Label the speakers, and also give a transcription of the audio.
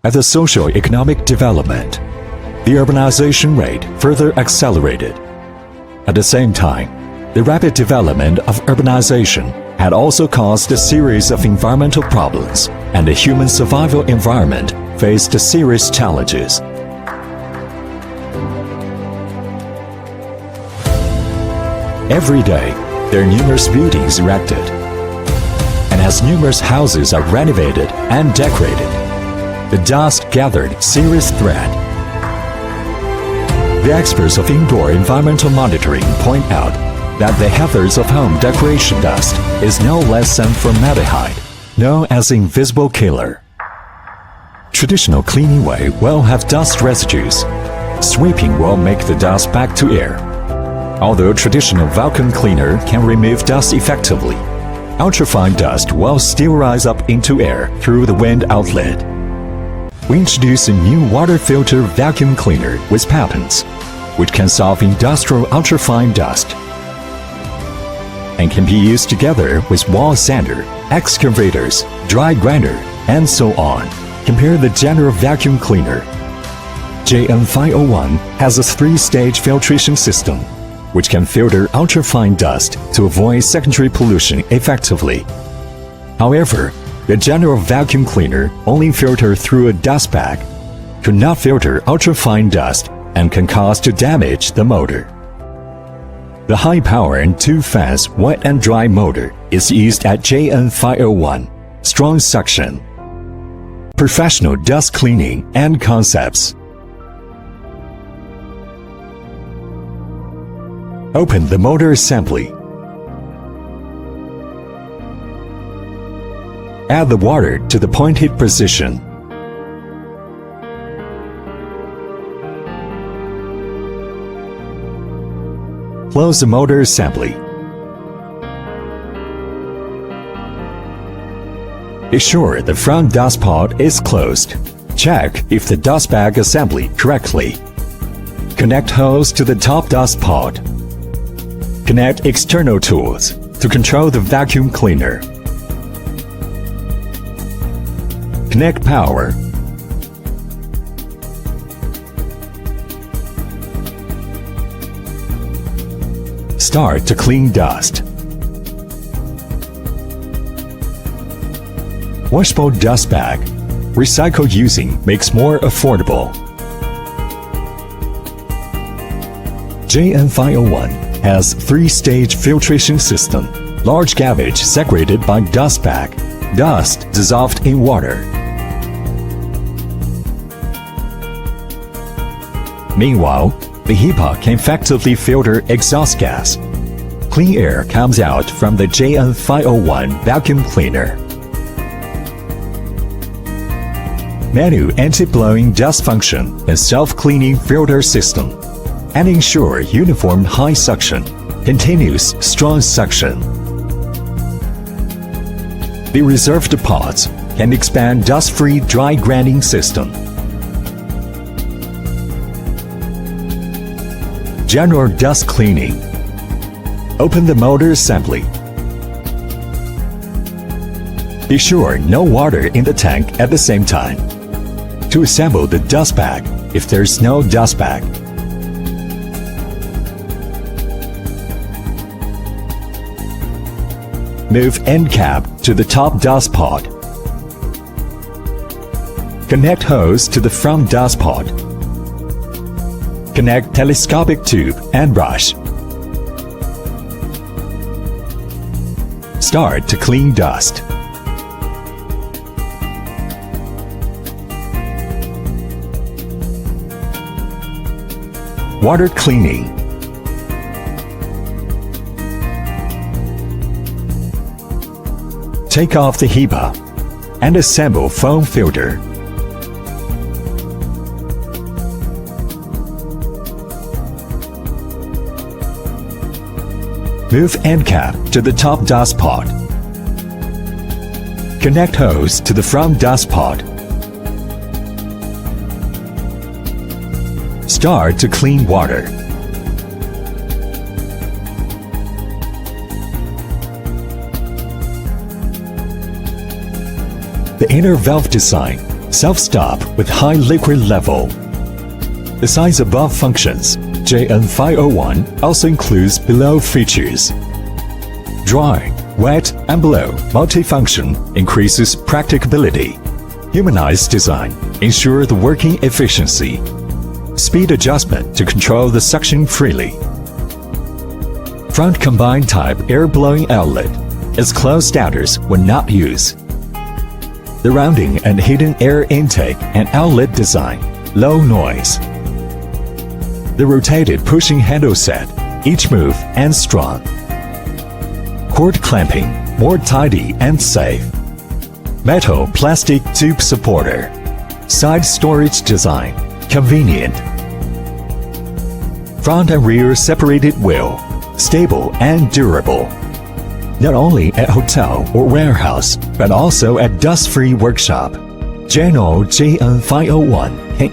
Speaker 1: As the socio-economic development, the urbanization rate further accelerated. At the same time, the rapid development of urbanization had also caused a series of environmental problems, and the human survival environment faced serious challenges. Every day, there are numerous buildings erected, and as numerous houses are renovated and decorated, the dust gathered serious threat. The experts of indoor environmental monitoring point out that the hazards of home decoration dust is no less than formaldehyde, known as invisible killer. Traditional cleaning way will have dust residues. Sweeping will make the dust back to air. Although traditional vacuum cleaner can remove dust effectively, ultrafine dust will still rise up into air through the wind outlet. We introduced a new water filter vacuum cleaner with patents, which can solve industrial ultrafine dust and can be used together with wall sander, excavators, dry grinder, and so on. Compare the general vacuum cleaner. JN501 has a 3-stage filtration system, which can filter ultrafine dust to avoid secondary pollution effectively. However, the general vacuum cleaner only filters through a dust bag, could not filter ultrafine dust, and can cause to damage the motor. The high-power and 2-phase wet and dry motor is used at JN501, strong suction. Professional dust cleaning and concepts. Open the motor assembly. Add the water to the pointed position. Close the motor assembly. Be sure the front dust pod is closed. Check if the dust bag assembly correctly. Connect hose to the top dust pod. Connect external tools to control the vacuum cleaner. Connect power. Start to clean dust. Washable dust bag. Recycle using makes more affordable. JN501 has 3-stage filtration system. Large garbage separated by dust bag. Dust dissolved in water. Meanwhile, the HEPA can effectively filter exhaust gas. Clean air comes out from the JN501 vacuum cleaner. Manual anti-blowing dust function and self-cleaning filter system, and ensure uniform high suction, continuous strong suction. The reserved pods can expand dust-free dry grinding system. General dust cleaning. Open the motor assembly. Be sure no water in the tank at the same time. To assemble the dust bag if there's no dust bag. Move end cap to the top dust pod. Connect hose to the front dust pod. Connect telescopic tube and brush. Start to clean dust. Water cleaning. Take off the HEPA and assemble foam filter. Move end cap to the top dust pod. Connect hose to the front dust pod. Start to clean water. The inner valve design Self-stop with high liquid level. Besides above functions, JN501 also includes below features. Dry, wet, and blow multifunction increases practicability. Humanized design ensures the working efficiency. Speed adjustment to control the suction freely. Front combined type air blowing outlet is closed status when not used. The rounding and hidden air intake and outlet design, low noise. The rotated pushing handle set, each move and strong. Cord clamping, more tidy and safe. Metal plastic tube supporter. Side storage design, convenient. Front and rear separated wheel, stable and durable. Not only at hotel or warehouse, but also at dust-free workshop. General JN501 can